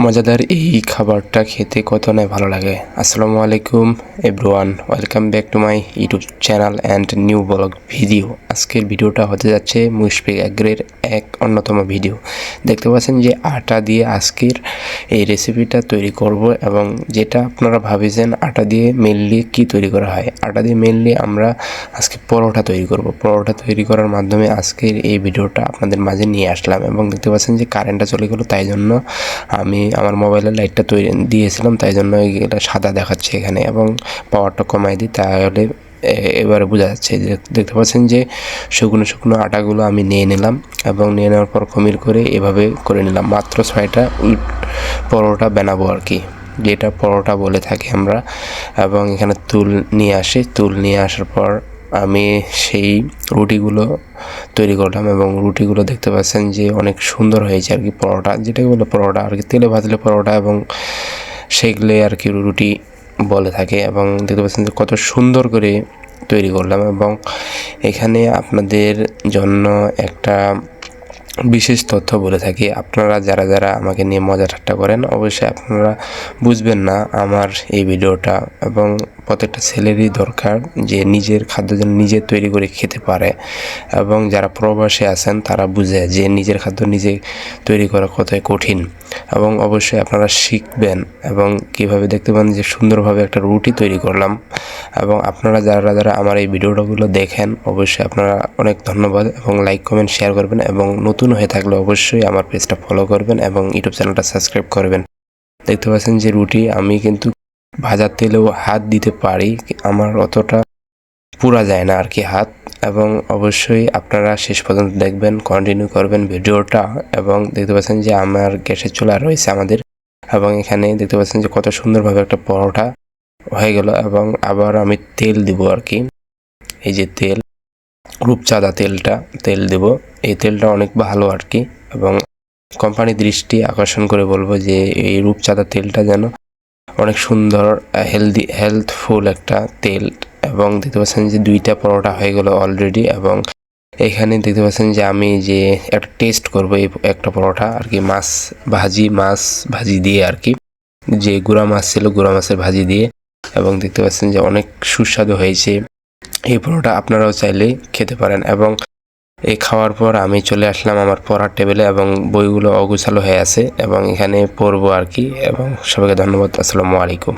মজাদার এই খাবারটা খেতে কত না ভালো লাগে। আসসালামু আলাইকুম everyone, welcome back to my YouTube channel and new blog video. আজকের ভিডিওটা হতে যাচ্ছে মুশফিক অ্যাগ্রের এক অন্যতম ভিডিও। দেখতে পাচ্ছেন যে আটা দিয়ে আজকের এই রেসিপিটা তৈরি করব, এবং যেটা আপনারা ভাবেছেন আটা দিয়ে মেনলি কি তৈরি করা হয়। আটা দিয়ে মেনলি আমরা আজকে পরোটা তৈরি করব। পরোটা তৈরি করার মাধ্যমে আজকের এই ভিডিওটা আপনাদের মাঝে নিয়ে আসলাম। এবং দেখতে পাচ্ছেন যে কারেন্টটা চলে গেলো, তাই জন্য আমি আমার মোবাইলের লাইটটা তৈরি দিয়েছিলাম, তাই জন্য এটা সাদা দেখাচ্ছে এখানে, এবং পাওয়ারটা কমাই দিই, তাহলে এবারে বোঝা যাচ্ছে যে দেখতে পাচ্ছেন যে শুকনো শুকনো আটাগুলো আমি নিয়ে নিলাম, এবং নিয়ে নেওয়ার পর খমির করে এভাবে করে নিলাম। মাত্র 6টা পরোটা বানাবো আর কি, যেটা পরোটা বলে থাকি আমরা। এবং এখানে তুল নিয়ে আসি, তুল নিয়ে আসার পর আমি সেই রুটিগুলো তৈরি করলাম, এবং রুটিগুলো দেখতে পাচ্ছেন যে অনেক সুন্দর হয়েছে আর কি। পরোটা যেটাকে বলে পরোটা আর কি, তেলে ভাজলে পরোটা, এবং সেগুলো আর কি রুটি বলে থাকে। এবং দেখতে পাচ্ছেন যে কত সুন্দর করে তৈরি করলাম। এবং এখানে আপনাদের জন্য একটা বিশেষ তথ্য বলে থাকি, আপনারা যারা যারা আমাকে নিয়ে মজা ঠাট্টা করেন অবশ্যই আপনারা বুঝবেন না আমার এই ভিডিওটা। এবং প্রত্যেকটা ছেলেরই দরকার যে নিজের খাদ্য যেন নিজে তৈরি করে খেতে পারে, এবং যারা প্রবাসে আছেন তারা বুঝে যে নিজের খাদ্য নিজে তৈরি করা কতই কঠিন। এবং অবশ্যই আপনারা শিখবেন, এবং কীভাবে দেখতে পান যে সুন্দরভাবে একটা রুটি তৈরি করলাম। এবং আপনারা যারা যারা আমার এই ভিডিওগুলো দেখেন অবশ্যই আপনারা অনেক ধন্যবাদ, এবং লাইক কমেন্ট শেয়ার করবেন, এবং নতুন হয়ে থাকলে অবশ্যই আমার পেজটা ফলো করবেন এবং ইউটিউব চ্যানেলটা সাবস্ক্রাইব করবেন। দেখতে পাচ্ছেন যে রুটি আমি কিন্তু ভাজার তেলেও হাত দিতে পারি, আমার অতটা পুরা যায় না আর কি হাত। এবং অবশ্যই আপনারা শেষ পর্যন্ত দেখবেন, কন্টিনিউ করবেন ভিডিওটা। এবং দেখতে পাচ্ছেন যে আমার গ্যাসের চুলা রয়েছে আমাদের, এবং এখানে দেখতে পাচ্ছেন যে কত সুন্দরভাবে একটা পরোটা হয়ে গেল। এবং আবার আমি তেল দিব আর কি, এই যে তেল, রূপচাঁদা তেল দেব। এই তেলটা অনেক ভালো আর কি, এবং কোম্পানি দৃষ্টি আকর্ষণ করে বলবো যে এই রূপচাঁদা তেলটা যেন অনেক সুন্দর হেলথফুল একটা তেল। এবং দেখতে পাচ্ছেন যে 2টা পরোটা হয়ে গেল অলরেডি। এবং এখানে দেখতে পাচ্ছেন যে আমি যে একটা টেস্ট করব এই একটা পরোটা আর কি, মাছ ভাজি দিয়ে আর কি, যে গুঁড়া মাছ ছিল গুঁড়া মাছের ভাজি দিয়ে। এবং দেখতে পাচ্ছেন যে অনেক সুস্বাদু হয়েছে এই পরোটা, আপনারাও চাইলে খেতে পারেন। এবং এই খাওয়ার পর আমি চলে আসলাম আমার পড়ার টেবিলে, এবং বইগুলো অগোছালো হয়ে আছে, এবং এখানে পড়বো আর কি। এবং সবাইকে ধন্যবাদ, আসসালামু আলাইকুম।